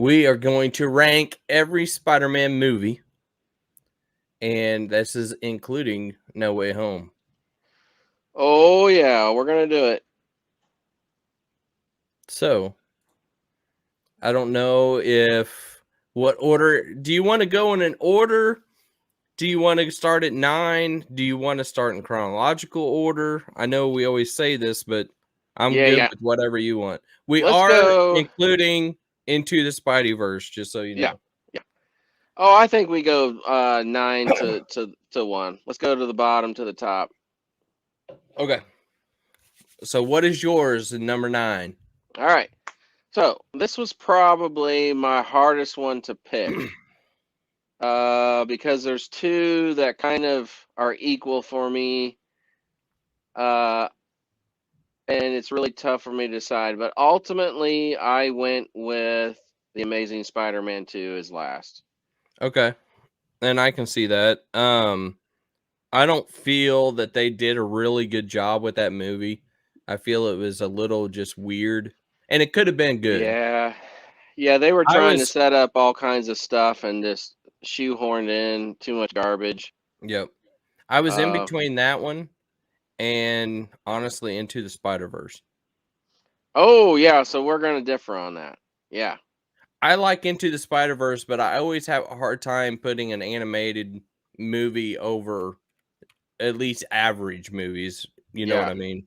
We are going to rank every Spider-Man movie, and this is including No Way Home. Oh yeah, we're gonna do it. So, I don't know what order. Do you want to go in an order? Do you want to start at 9? Do you want to start in chronological order? I know we always say this, but I'm good Yeah. with whatever you want. We Let's are go. including Into the Spideyverse, just so you Yeah. know. Yeah. Oh, I think we go 9 to 1. Let's go to the bottom to the top. Okay. So what is yours in number 9? All right. So this was probably my hardest one to pick. Because there's two that kind of are equal for me. Uh, and it's really tough for me to decide. But ultimately, I went with The Amazing Spider-Man 2 as last. Okay. And I can see that. I don't feel that they did a really good job with that movie. I feel it was a little just weird, and it could have been good. Yeah. Yeah, they were I trying to was set up all kinds of stuff and just shoehorned in too much garbage. Yep. I was in Uh, between that one and honestly Into the Spider-Verse. oh yeah, so we're gonna differ on that. Yeah. I like Into the Spider-Verse, but I always have a hard time putting an animated movie over at least average movies. You know what Yeah. I mean?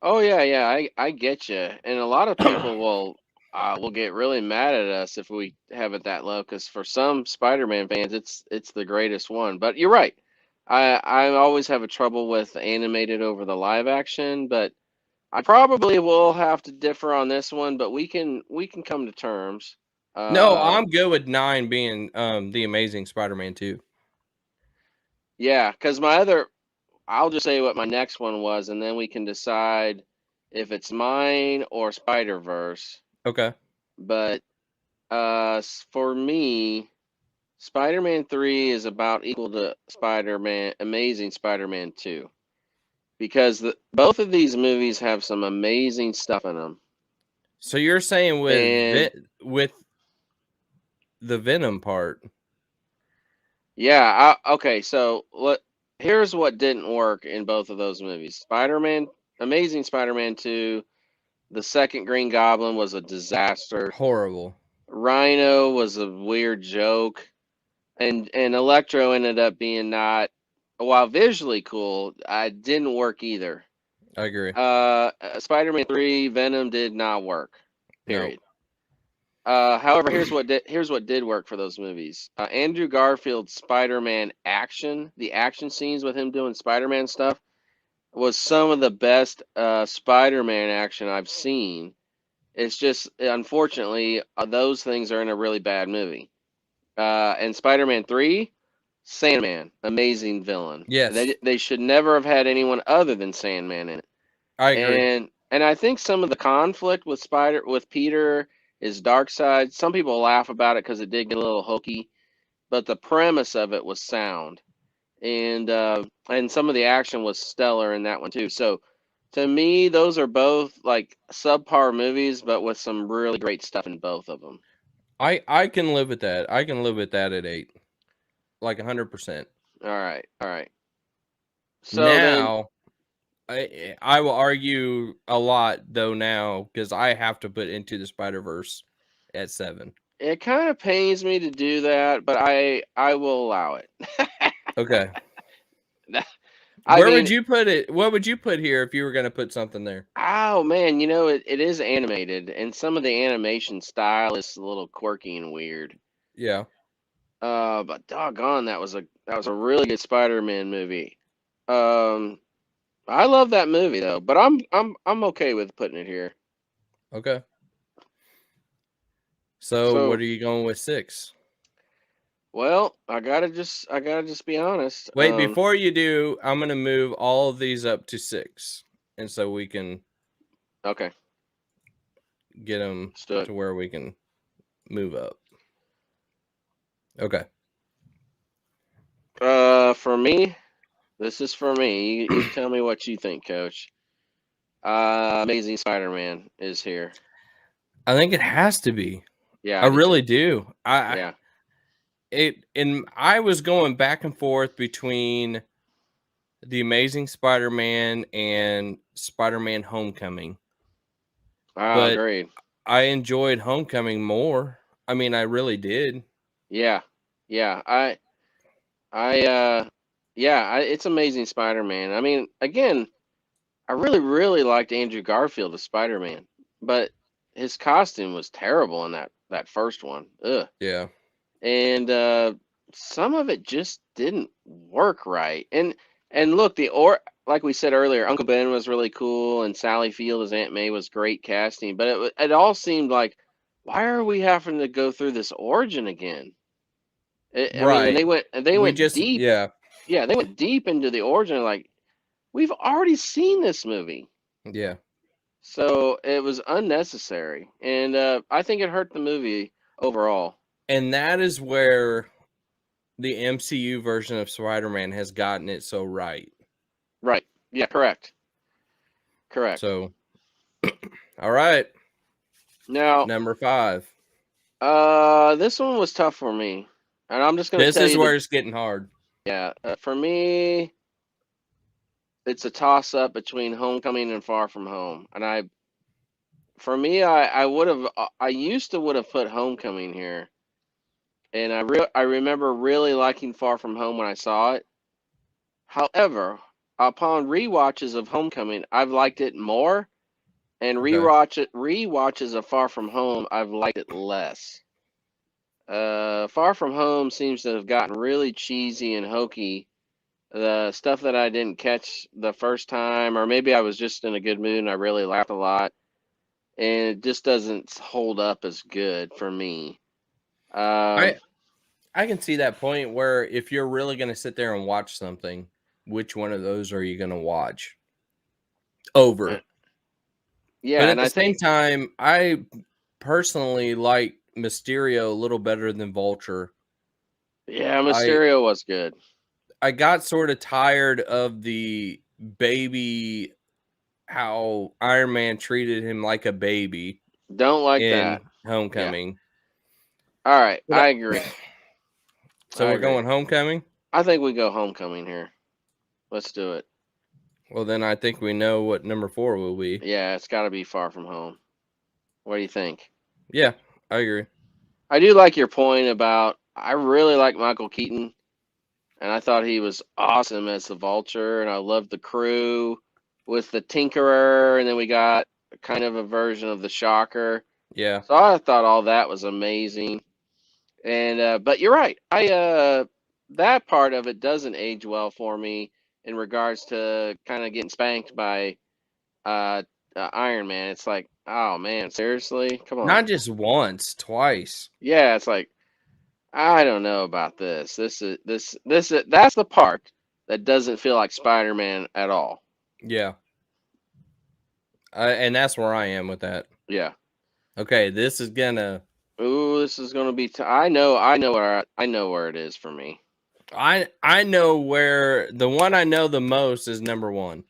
Oh yeah. I get you. And a lot of people will get really mad at us if we have it that low, because for some Spider-Man fans, it's the greatest one. But you're right. I always have a trouble with animated over the live action, but I probably will have to differ on this one. But we can come to terms. No, Uh, I'm good with 9 being The Amazing Spider-Man 2. yeah, because my other, I'll just say what my next one was, and then we can decide if it's mine or Spider Verse. Okay. But for me, Spider-Man 3 is about equal to Amazing Spider-Man 2, because both of these movies have some amazing stuff in them. So you're saying And with the Venom part. yeah, okay, so here's what didn't work in both of those movies. Amazing Spider-Man 2, the second Green Goblin was a disaster. Horrible. Rhino was a weird joke. And Electro ended up being not, while visually cool, I didn't work either. I agree. Spider-Man 3, Venom did not work. No. Period. However, here's what did work for those movies. Andrew Garfield's Spider-Man action, the action scenes with him doing Spider-Man stuff, was some of the best Spider-Man action I've seen. It's just, unfortunately, those things are in a really bad movie. And Spider-Man 3, Sandman, amazing villain. Yes, They should never have had anyone other than Sandman in it. I agree. And I think some of the conflict with Peter is dark side. Some people laugh about it because it did get a little hokey, but the premise of it was sound, and some of the action was stellar in that one too. So to me, those are both like subpar movies, but with some really great stuff in both of them. I can live with that. I can live with that at 8. Like 100%. All right. So then, Now, I will argue a lot though now because I have to put Into the Spider-Verse at 7. it kind of pains me to do that, but I will allow it. Okay. I Where would mean, you put it? What would you put here if you were going to put something there? oh man, it is animated, and some of the animation style is a little quirky and weird. Yeah. But doggone, that was a really good Spider-Man movie. Um, I love that movie though, but I'm okay with putting it here. Okay. So, what So, are you going with 6? well, I gotta just be honest. Wait, before you do, I'm going to move all of these up to 6. And so we can Okay, get them let's do it. to where we can move up. Okay. For me, this is for me. You tell me what you think, Coach. Amazing Spider-Man is here. I think it has to be. Yeah, I I do really too. do. Yeah. I was going back and forth between The Amazing Spider-Man and Spider-Man Homecoming. Oh, But agreed. I enjoyed Homecoming more. I mean, I really did. Yeah. Yeah. I yeah, it's Amazing Spider-Man. I mean, again, I really liked Andrew Garfield as Spider-Man, but his costume was terrible in that first one. Ugh. Yeah. And some of it just didn't work right. And look, like we said earlier, Uncle Ben was really cool, and Sally Field as Aunt May was great casting. But it all seemed like, why are we having to go through this origin again? I mean, and Right. they We went just deep. yeah. Yeah, they went deep into the origin. Like, we've already seen this movie, Yeah. so it was unnecessary, and I think it hurt the movie overall. And that is where the MCU version of Spider-Man has gotten it so right. Right? Yeah. Correct. Correct. So, all right, Now, number 5. this one was tough for me, and I'm just gonna This tell is you where the it's getting hard. yeah. For me, it's a toss up between Homecoming and Far From Home, and for me, I would have, I used to would have put Homecoming here, and I remember really liking Far From Home when I saw it. However, upon rewatches of Homecoming, I've liked it more, and Okay. rewatches of Far From Home, I've liked it less. Far From Home seems to have gotten really cheesy and hokey. The stuff that I didn't catch the first time, or maybe I was just in a good mood and I really laughed a lot, and it just doesn't hold up as good for me. Um, I I can see that point where if you're really going to sit there and watch something, which one of those are you going to watch uh, over? But yeah, at and the I same think time, I personally like Mysterio a little better than Vulture. yeah, I Mysterio was good. I got sort of tired of the baby, how Iron Man treated him like a baby Don't like that. in Yeah. Homecoming. All right, But I agree. so I we're agree. going Homecoming. I think we go Homecoming here. Let's do it. Well, then I think we know what number 4 will be. Yeah, it's got to be Far From Home. What do you think? Yeah, I agree. I do like your point about I really like Michael Keaton, and I thought he was awesome as the Vulture, and I loved the crew with the Tinkerer, and then we got kind of a version of the Shocker. Yeah. So I thought all that was amazing. And but you're right. I that part of it doesn't age well for me in regards to kind of getting spanked by uh, Iron Man. It's like, oh man, seriously? Come on. Not just once, twice. Yeah, it's like I don't know about this. That's the part that doesn't feel like Spider-Man at all. Yeah. And that's where I am with that. Yeah. Okay, this is gonna. Ooh, this is gonna be. I know where it is for me. I know where the one I know the most is number 1.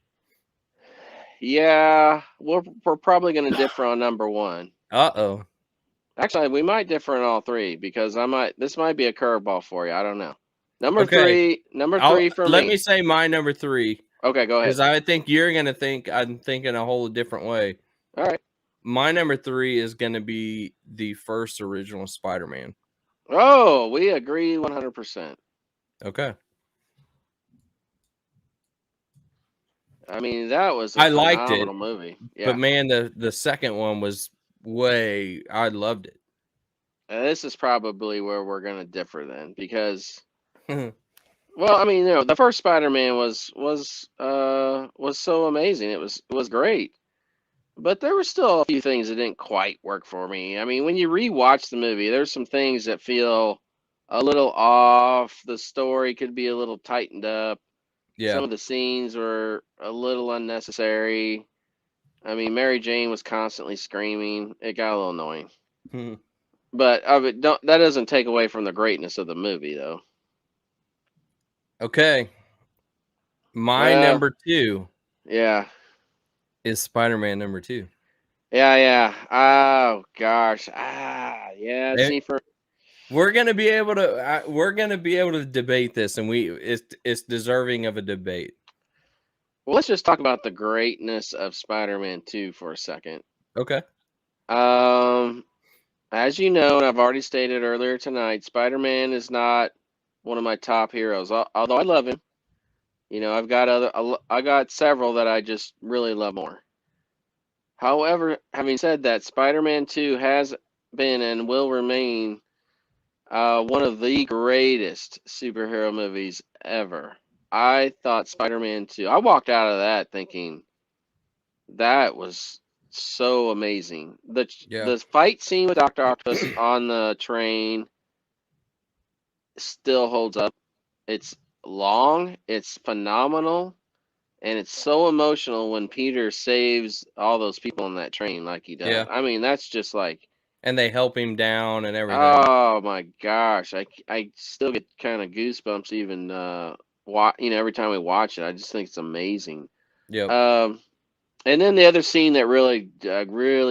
Yeah, we're probably gonna differ on number one. Uh-oh. Actually, we might differ in all three because this might be a curveball for you. I don't know. Okay. Number I'll three for let me me. say my number 3 Okay, go ahead. because I think you're gonna think I'm thinking a whole different way. All right. My number 3 is gonna be the first original Spider-Man. Oh, we agree 100%. Okay. I mean, that was a I liked it, phenomenal movie. but Yeah. man, the second one was way. I loved it. And this is probably where we're gonna differ then, because well, I mean, the first Spider-Man was so amazing. It was great. But there were still a few things that didn't quite work for me. I mean, when you rewatch the movie, there's some things that feel a little off. The story could be a little tightened up. Yeah. Some of the scenes were a little unnecessary. I mean, Mary Jane was constantly screaming. It got a little annoying. But that doesn't take away from the greatness of the movie, though. Okay. My Well, number 2 yeah. is Spider-Man number 2. Yeah, yeah. Oh gosh. Yeah. Eh, See, we're gonna be able to debate this, and it's deserving of a debate. well, let's just talk about the greatness of Spider-Man 2 for a second. Okay. Um, as you know, and I've already stated earlier tonight, Spider-Man is not one of my top heroes. Although I love him, I got several that I just really love more. However, having said that, Spider-Man 2 has been and will remain one of the greatest superhero movies ever. I thought Spider-Man 2, I walked out of that thinking that was so amazing. Yeah. The fight scene with Dr. Octopus on the train still holds up. It's long, it's phenomenal, and it's so emotional when Peter saves all those people on that train like he does. Yeah. I mean, that's just like, And they help him down and everything. oh my gosh, I still get kind of goosebumps even every time we watch it. I just think it's amazing. Yep. Um, and then the other scene that really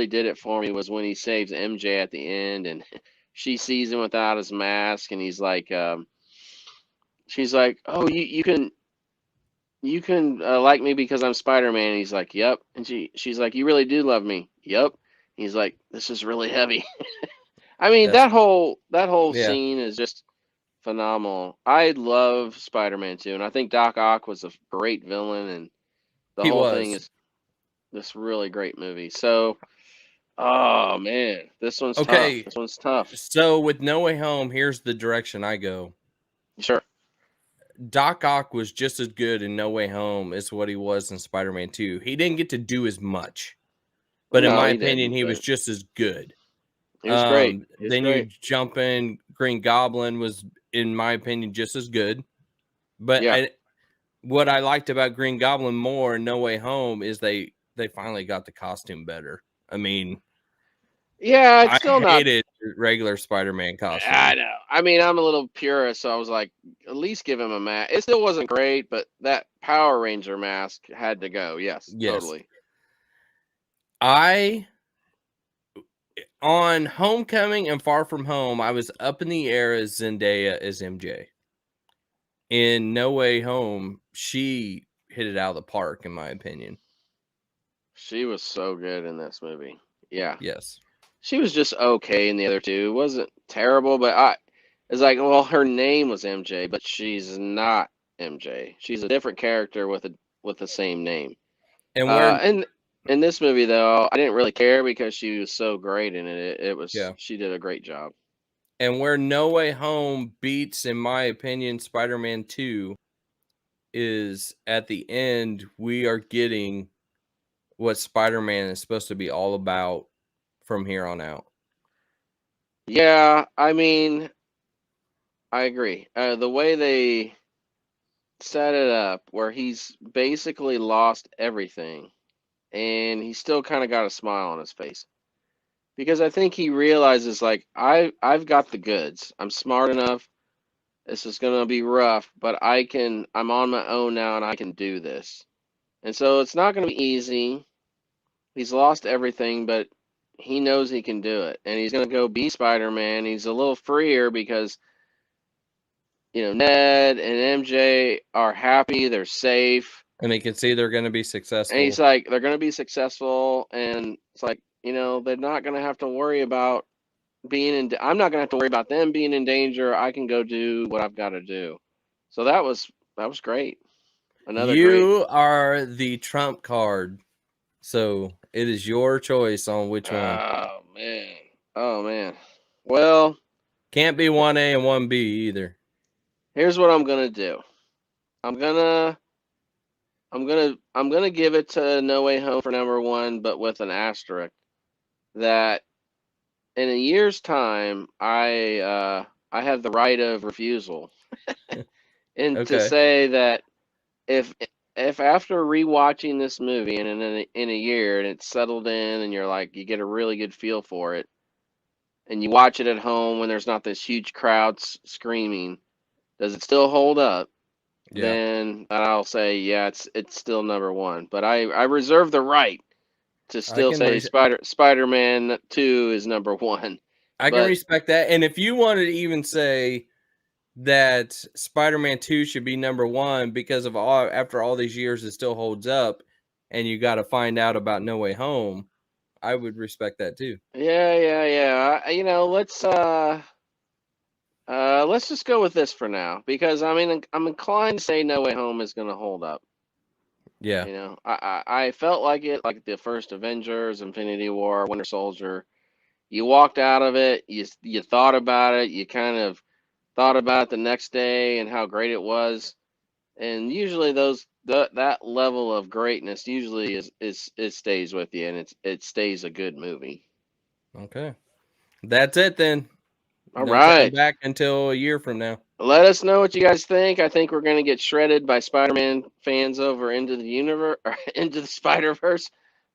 did it for me was when he saves MJ at the end, and she sees him without his mask, and he's like, she's like, "Oh, you can like me because I'm Spider-Man." And he's like, "Yep." And she's like, "You really do love me?" "Yep." He's like, "This is really heavy." I mean, That's that whole yeah. scene is just phenomenal. I love Spider-Man 2, and I think Doc Ock was a great villain, and the He whole thing was. is this really great movie. So, oh man, this one's tough. Okay. This one's tough. So with No Way Home, here's the direction I go. Sure. Doc Ock was just as good in No Way Home as what he was in Spider-Man 2. He didn't get to do as much, but in No, my he opinion, didn't, he was but just as good. he was great. He was Then you great. jump in, Green Goblin was, in my opinion, just as good. But Yeah. what I liked about Green Goblin more in No Way Home is they finally got the costume better. I mean, Yeah, it's I still not. hated regular Spider-Man costume. I know. I mean, I'm a little purist, so I was like, at least give him a mask. It still wasn't great, but that Power Ranger mask had to go. Yes, Yes. totally. On Homecoming and Far From Home, I was up in the air as Zendaya as MJ. In No Way Home, she hit it out of the park, in my opinion. She was so good in this movie. Yeah. Yes. She was just okay in the other two. It wasn't terrible, but it's like, well, her name was MJ, but she's not MJ. She's a different character with the same name. And where And in this movie though, I didn't really care because she was so great in it. yeah. She did a great job. And where No Way Home beats, in my opinion, Spider-Man 2 is at the end, we are getting what Spider-Man is supposed to be all about from here on out. Yeah, I mean, I agree. The way they set it up, where he's basically lost everything, and he still kind of got a smile on his face. Because I think he realizes like I've got the goods. I'm smart enough. This is gonna be rough, but I'm on my own now and I can do this. And so it's not gonna be easy. He's lost everything, but he knows he can do it. And he's gonna go be Spider-Man. He's a little freer because Ned and MJ are happy, they're safe. And they can see they're going to be And successful. he's like, they're gonna be successful, and it's like, they're not gonna have to worry about I'm not gonna have to worry about them being in danger. I can go do what I've got to do. So that was great. Another great. You are the trump card. So it is your choice on which one. Oh man. Oh man. Well, Can't be 1A and 1B either. here's what I'm gonna do. I'm gonna I'm gonna give it to No Way Home for number one, but with an asterisk that in a year's time I have the right of refusal, and to Okay. say that if if after rewatching this movie and in a year and it's settled in and you get a really good feel for it and you watch it at home when there's not this huge crowd screaming, does it still hold up? Yeah. Then I'll say yeah, it's still number one. But I reserve the right to I still can say Spider-Man 2 is number one. I can But respect that. And if you wanted to even say that Spider-Man 2 should be number 1 because of after all these years it still holds up and you got to find out about No Way Home, I would respect that too. yeah. Let's just go with this for now because I mean I'm inclined to say No Way Home is going to hold up. Yeah. You know, I felt like it, like the first Avengers, Infinity War, Winter Soldier. You walked out of it, you thought about it, you kind of thought about it the next day and how great it was. And usually that level of greatness usually is it stays with you and it stays a good movie. Okay. That's it then. All No coming right. back until a year from now. Let us know what you guys think. I think we're going to get shredded by Spider-Man fans over into the universe or into the Spider-Verse.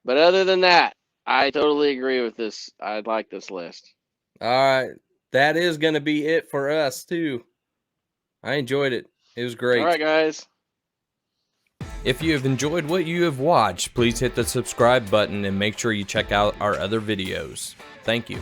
But other than that, I totally agree with this. I like this list. All right. That is going to be it for us too. I enjoyed it. It was All great. right, guys. If you have enjoyed what you have watched, please hit the subscribe button and make sure you check out our other videos. Thank you.